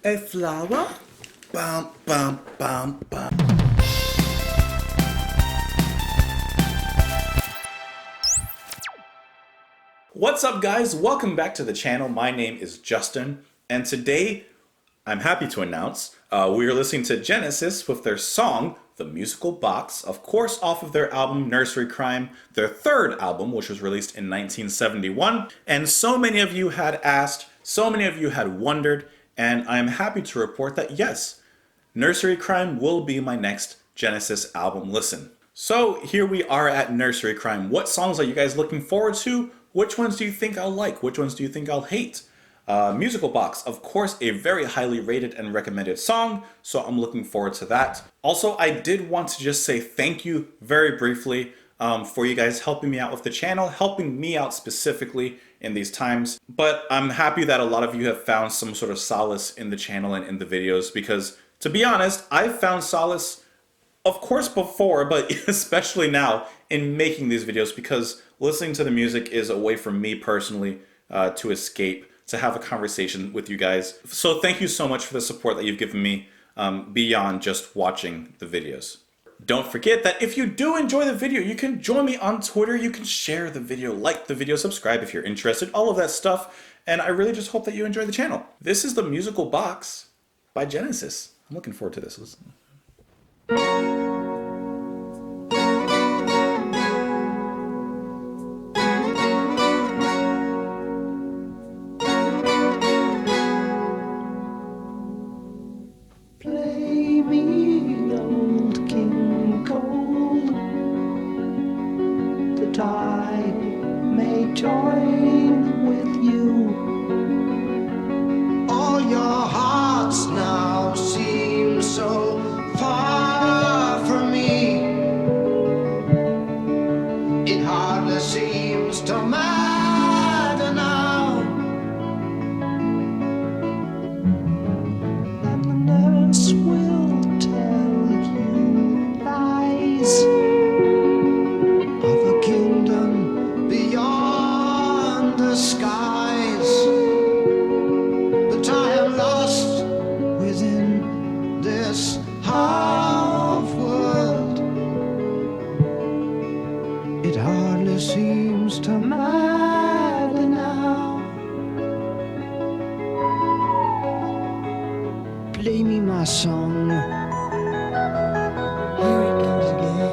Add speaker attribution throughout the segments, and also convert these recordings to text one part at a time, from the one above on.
Speaker 1: A flower? Bum, bum, bum, bum. What's up, guys? Welcome back to the channel. My name is Justin, and today I'm happy to announce we are listening to Genesis with their song, The Musical Box, of course off of their album Nursery Crime, their third album, which was released in 1971. And so many of you had asked, so many of you had wondered, and I'm happy to report that yes, Nursery Crime will be my next Genesis album listen. So here we are at Nursery Crime. What songs are you guys looking forward to? Which ones do you think I'll like? Which ones do you think I'll hate? Musical Box, of course, a very highly rated and recommended song, so I'm looking forward to that. Also, I did want to just say thank you very briefly for you guys helping me out with the channel, helping me out specifically in these times. But I'm happy that a lot of you have found some sort of solace in the channel and in the videos because, to be honest, I've found solace, of course, before, but especially now in making these videos because listening to the music is a way for me personally to escape, to have a conversation with you guys. So thank you so much for the support that you've given me beyond just watching the videos. Don't forget that if you do enjoy the video, you can join me on Twitter, you can share the video, like the video, subscribe if you're interested, all of that stuff. And I really just hope that you enjoy the channel. This is The Musical Box by Genesis. I'm looking forward to this. Listen.
Speaker 2: Play me old King Cole, that I may join with you. All your hearts now seem so far from me. It hardly seems to matter now. And the nurse will tell you lies of a kingdom beyond the skies. But I am lost within this half world. It hardly seems to matter now. Play me my song. Here it comes again.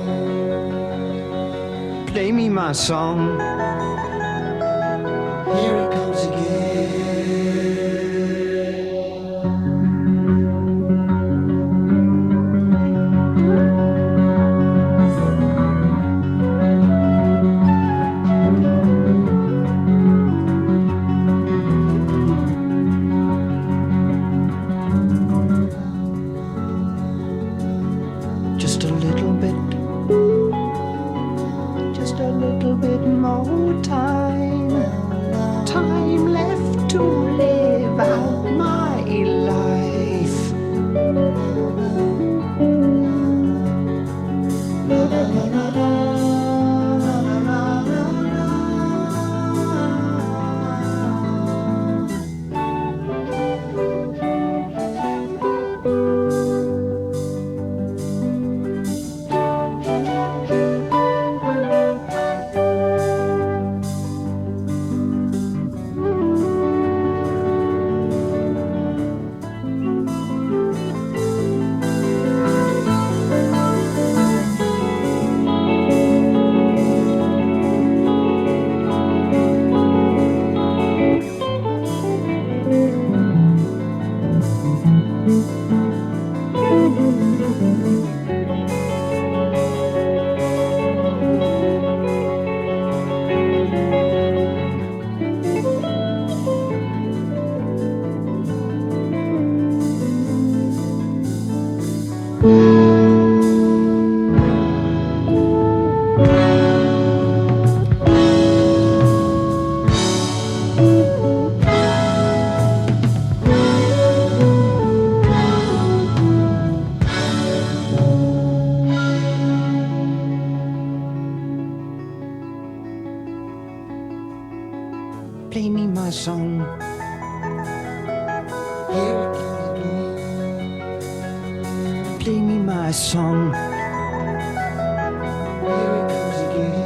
Speaker 2: Play me my song. Here it comes again. Just a little bit, just a little bit more time, time left to live out my life. Play me my song. Here it comes song. Here it goes again.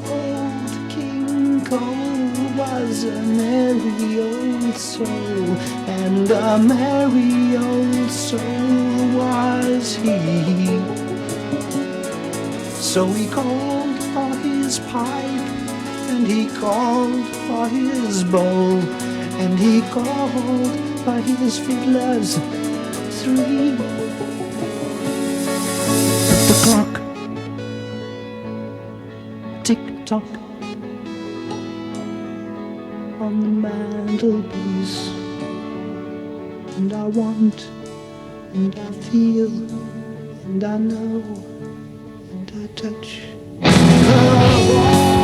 Speaker 2: Old King Cole was a merry old soul, and a merry old soul was he. So he called for his pipe, and he called for his bowl, and he called for his fiddlers three. The clock tick-tock on the mantelpiece, and I want, and I feel, and I know, and I touch her wall.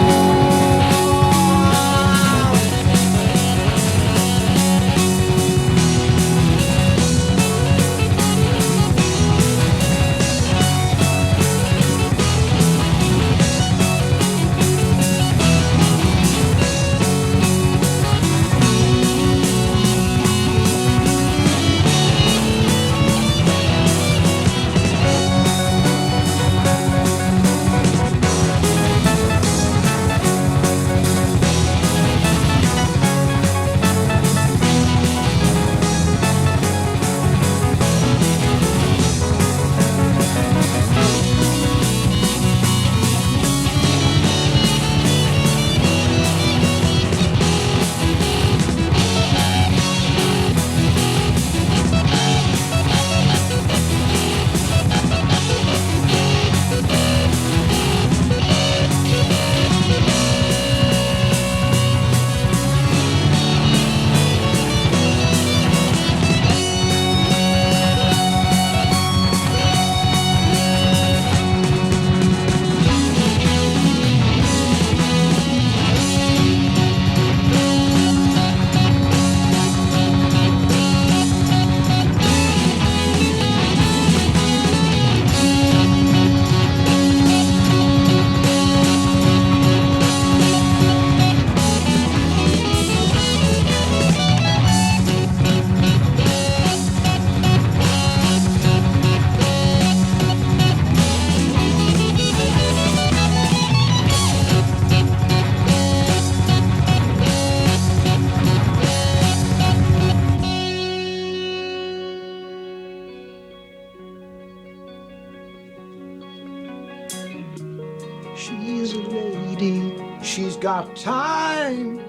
Speaker 2: She's a lady, she's got time.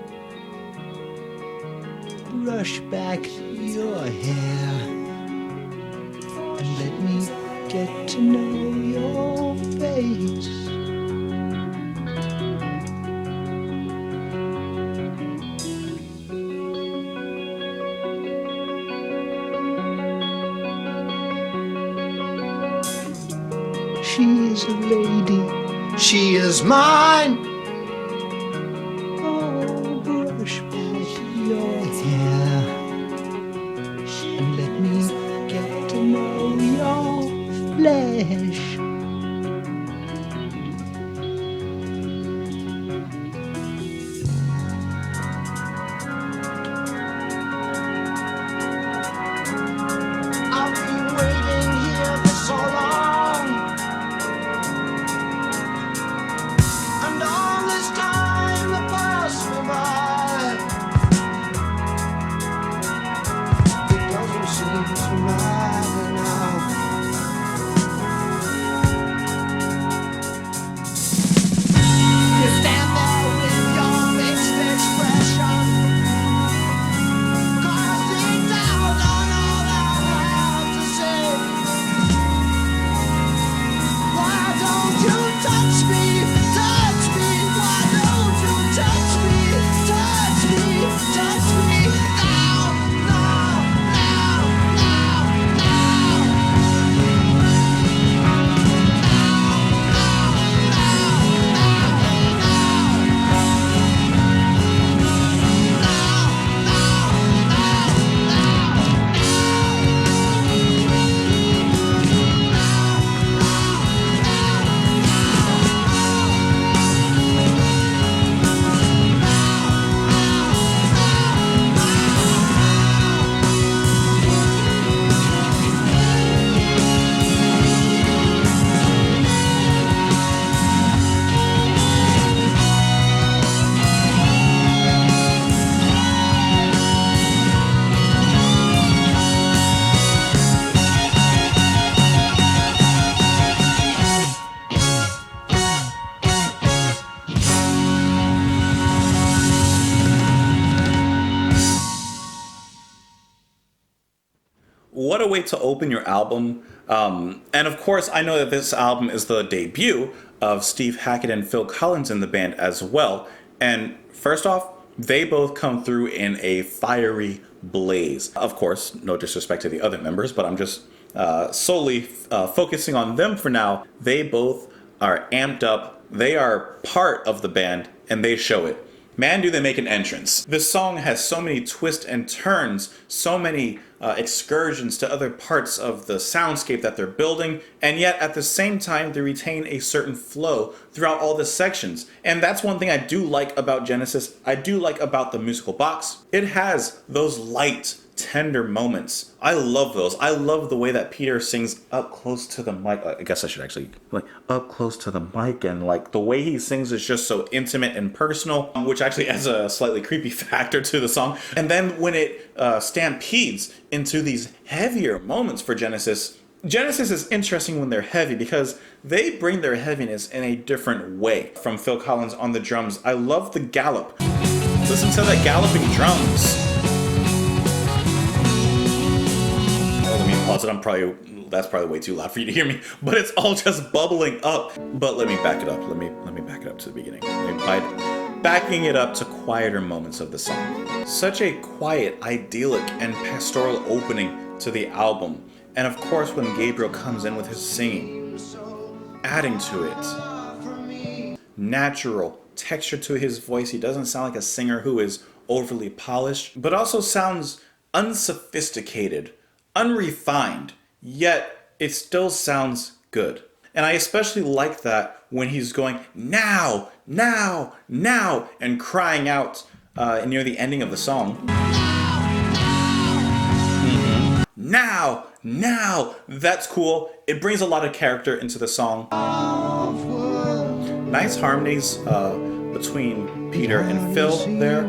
Speaker 2: Brush back your hair and let me get to know your face. She's a lady, she is mine. Oh, brush back your hair and let me get to know your flesh.
Speaker 1: what a way to open your album. And of course, I know that this album is the debut of Steve Hackett and Phil Collins in the band as well. And first off, they both come through in a fiery blaze. Of course, no disrespect to the other members, but I'm just solely focusing on them for now. They both are amped up. They are part of the band, and they show it. Man, do they make an entrance. This song has so many twists and turns, so many excursions to other parts of the soundscape that they're building, and yet at the same time they retain a certain flow throughout all the sections. And that's one thing I do like about Genesis. I do like about the musical box. It has those light, tender moments. I love those. I love the way that Peter sings up close to the mic. I guess I should actually up close to the mic, and the way he sings is just so intimate and personal, which actually adds a slightly creepy factor to the song. And then when it stampedes into these heavier moments for Genesis is interesting when they're heavy because they bring their heaviness in a different way. From Phil Collins on the drums, I love the gallop. Listen to the galloping drums. Pause it. That's probably way too loud for you to hear me, but it's all just bubbling up. But let me back it up. Let me back it up to the beginning. Backing it up to quieter moments of the song. Such a quiet, idyllic, and pastoral opening to the album. And of course, when Gabriel comes in with his singing, adding to it. Natural texture to his voice. He doesn't sound like a singer who is overly polished, but also sounds unsophisticated, unrefined, yet it still sounds good. And I especially like that when he's going, now, now, now, and crying out near the ending of the song. Now, now, that's cool. It brings a lot of character into the song. Nice harmonies between Peter and Phil there.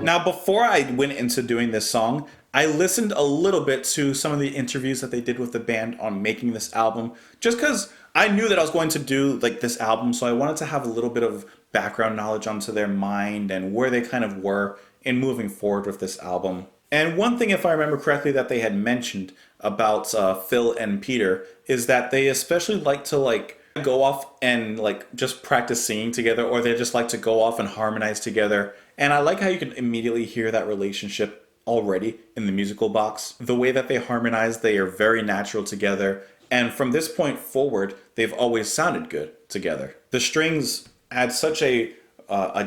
Speaker 1: Now, before I went into doing this song, I listened a little bit to some of the interviews that they did with the band on making this album, just because I knew that I was going to do this album, so I wanted to have a little bit of background knowledge onto their mind and where they kind of were in moving forward with this album. And one thing, if I remember correctly, that they had mentioned about Phil and Peter is that they especially like to go off and just practice singing together, or they just like to go off and harmonize together. And I like how you can immediately hear that relationship already in the musical box. The way that they harmonize, they are very natural together. And from this point forward, they've always sounded good together. The strings add such a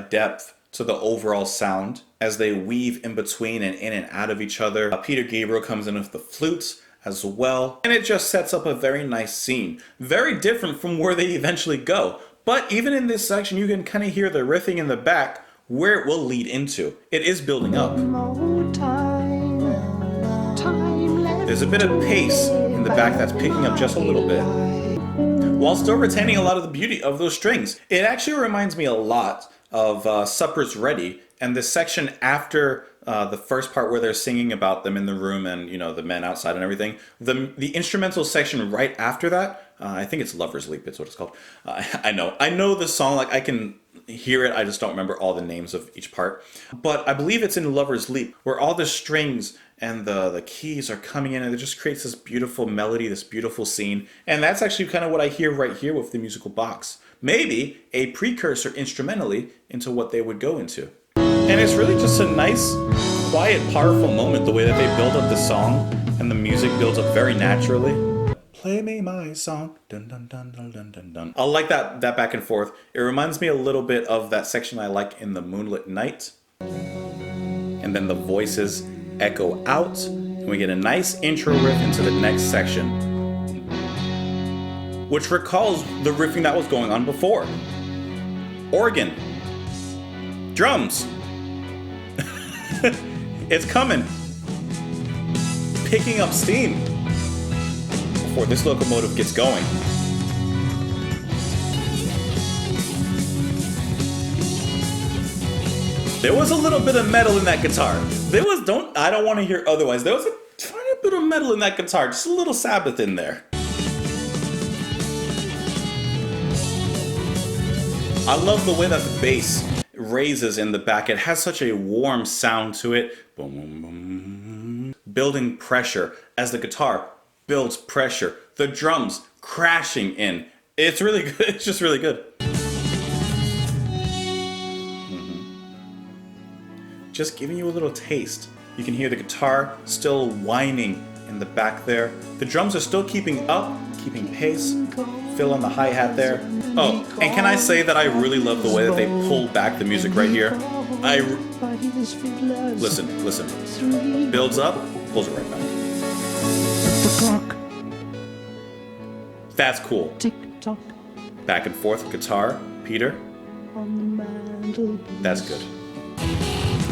Speaker 1: depth to the overall sound as they weave in between and in and out of each other. Peter Gabriel comes in with the flutes as well. And it just sets up a very nice scene. Very different from where they eventually go. But even in this section, you can kind of hear the riffing in the back where it will lead into. It is building up. There's a bit of pace in the back that's picking up just a little bit, while still retaining a lot of the beauty of those strings. It actually reminds me a lot of Supper's Ready and the section after the first part where they're singing about them in the room and the men outside and everything. The instrumental section right after that, I think it's Lover's Leap, it's what it's called. I know the song, I can hear it, I just don't remember all the names of each part. But I believe it's in Lover's Leap, where all the strings and the keys are coming in, and it just creates this beautiful melody, this beautiful scene. And that's actually kind of what I hear right here with the musical box. Maybe a precursor instrumentally into what they would go into. And it's really just a nice, quiet, powerful moment, the way that they build up the song, and the music builds up very naturally. Play me my song, dun dun dun dun dun dun dun. I like that back and forth. It reminds me a little bit of that section I like in The Moonlit Night. And then the voices echo out, and we get a nice intro riff into the next section, which recalls the riffing that was going on before. Organ. Drums. It's coming. Picking up steam before this locomotive gets going. There was a little bit of metal in that guitar. I don't want to hear otherwise. There was a tiny bit of metal in that guitar, just a little Sabbath in there. I love the way that the bass raises in the back. It has such a warm sound to it. Boom, boom, boom. Building pressure as the guitar builds pressure. The drums crashing in. It's really good. It's just really good. Just giving you a little taste. You can hear the guitar still whining in the back there. The drums are still keeping up, keeping pace. Phil on the hi-hat there. Oh, and can I say that I really love the way that they pull back the music right here? Listen. Builds up, pulls it right back. That's cool.
Speaker 2: Tick-tock
Speaker 1: Back and forth guitar, Peter.
Speaker 2: on the mantelpiece.
Speaker 1: That's good.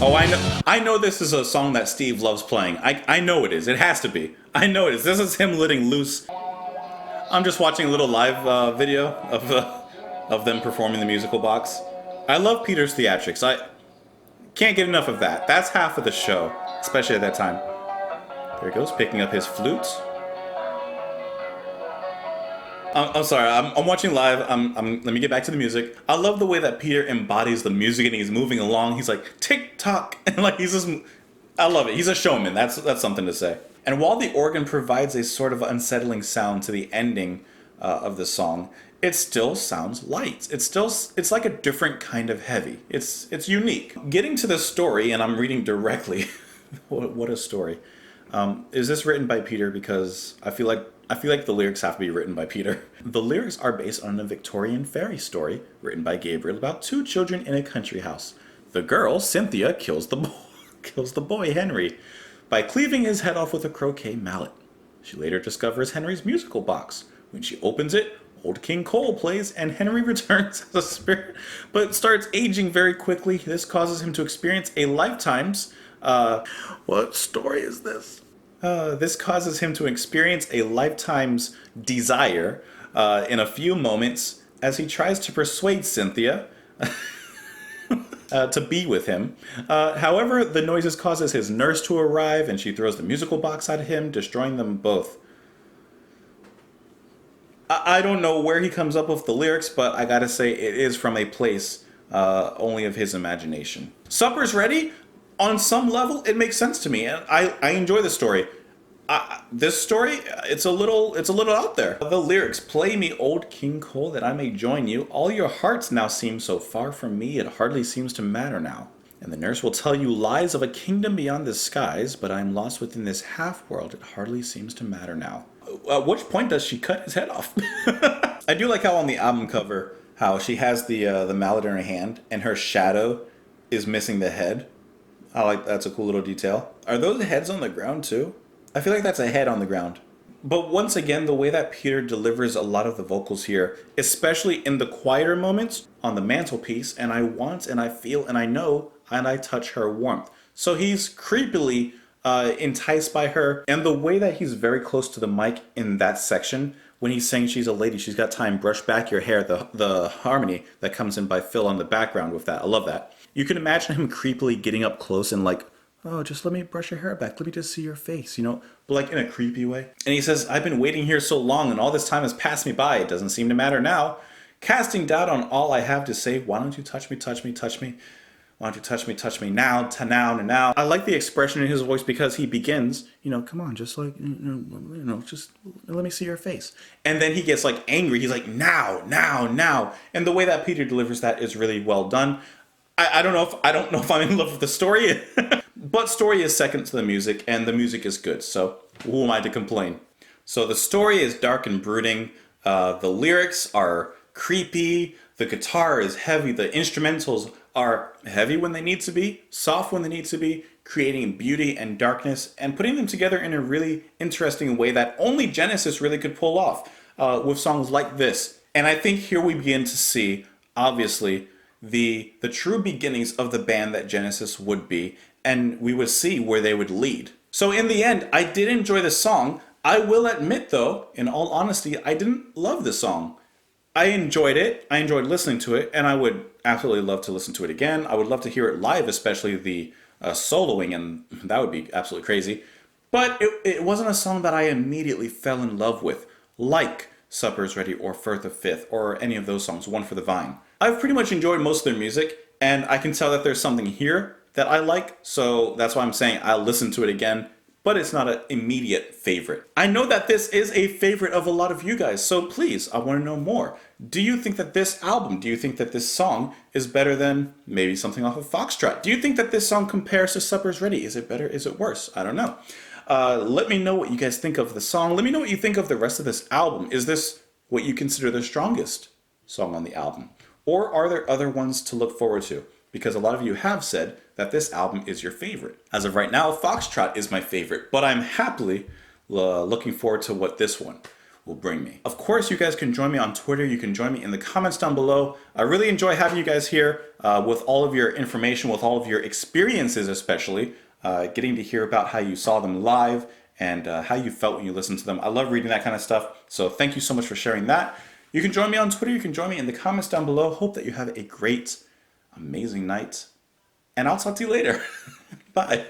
Speaker 1: Oh, I know this is a song that Steve loves playing. I know it is. It has to be. I know it is. This is him letting loose. I'm just watching a little live video of them performing the musical box. I love Peter's theatrics. I can't get enough of that. That's half of the show, especially at that time. There he goes, picking up his flute. I'm sorry, I'm watching live. Let me get back to the music. I love the way that Peter embodies the music and he's moving along. He's like, tick tock. And like, I love it. He's a showman. That's something to say. And while the organ provides a sort of unsettling sound to the ending of the song, it still sounds light. It's like a different kind of heavy. It's unique. Getting to the story, and I'm reading directly. What a story. Is this written by Peter? Because I feel like the lyrics have to be written by Peter. The lyrics are based on a Victorian fairy story written by Gabriel about two children in a country house. The girl, Cynthia, kills the boy, Henry, by cleaving his head off with a croquet mallet. She later discovers Henry's musical box. When she opens it, Old King Cole plays and Henry returns as a spirit, but starts aging very quickly. This causes him to experience a lifetime's... what story is this? This causes him to experience a lifetime's desire in a few moments as he tries to persuade Cynthia to be with him. However, the noises causes his nurse to arrive and she throws the musical box at him, destroying them both. I don't know where he comes up with the lyrics, but I gotta say it is from a place only of his imagination. Supper's ready? On some level, it makes sense to me, and I enjoy the story. This story, it's a little out there. The lyrics: "Play me, old King Cole, that I may join you. All your hearts now seem so far from me, it hardly seems to matter now. And the nurse will tell you lies of a kingdom beyond the skies, but I am lost within this half-world, it hardly seems to matter now." At which point does she cut his head off? I do like how on the album cover, how she has the mallet in her hand, and her shadow is missing the head. That's a cool little detail. Are those heads on the ground too? I feel like that's a head on the ground. But once again, the way that Peter delivers a lot of the vocals here, especially in the quieter moments on the mantelpiece, and I want and I feel and I know and I touch her warmth. So he's creepily enticed by her, and the way that he's very close to the mic in that section when he's saying she's a lady, she's got time, brush back your hair, the harmony that comes in by Phil on the background with that. I love that. You can imagine him creepily getting up close and like, oh, just let me brush your hair back. Let me just see your face, but like in a creepy way. And he says, I've been waiting here so long and all this time has passed me by. It doesn't seem to matter now. Casting doubt on all I have to say, why don't you touch me, touch me, touch me? Why don't you touch me now, to now, to now? I like the expression in his voice because he begins, come on, just like, just let me see your face. And then he gets like angry. He's like, now, now, now. And the way that Peter delivers that is really well done. I don't know if I'm in love with the story, but story is second to the music, and the music is good. So who am I to complain? So the story is dark and brooding. The lyrics are creepy. The guitar is heavy. The instrumentals are heavy when they need to be, soft when they need to be, creating beauty and darkness, and putting them together in a really interesting way that only Genesis really could pull off with songs like this. And I think here we begin to see, obviously, the true beginnings of the band that Genesis would be, and we would see where they would lead. So in the end, I did enjoy the song. I will admit, though, in all honesty, I didn't love the song. I enjoyed it. I enjoyed listening to it, and I would absolutely love to listen to it again. I would love to hear it live, especially the soloing, and that would be absolutely crazy. But it wasn't a song that I immediately fell in love with, like Supper's Ready or Firth of Fifth, or any of those songs, One for the Vine. I've pretty much enjoyed most of their music, And I can tell that there's something here that I like, so that's why I'm saying I'll listen to it again, but it's not an immediate favorite. I know that this is a favorite of a lot of you guys, so please, I want to know more. Do you think that this album, do you think that this song is better than maybe something off of Foxtrot? Do you think that this song compares to Supper's Ready? Is it better? Is it worse? I don't know. Let me know what you guys think of the song. Let me know what you think of the rest of this album. Is this what you consider the strongest song on the album? Or are there other ones to look forward to? Because a lot of you have said that this album is your favorite. As of right now, Foxtrot is my favorite, but I'm happily looking forward to what this one will bring me. Of course, you guys can join me on Twitter. You can join me in the comments down below. I really enjoy having you guys here with all of your information, with all of your experiences especially, getting to hear about how you saw them live and how you felt when you listened to them. I love reading that kind of stuff, so thank you so much for sharing that. You can join me on Twitter. You can join me in the comments down below. Hope that you have a great, amazing night, and I'll talk to you later. Bye.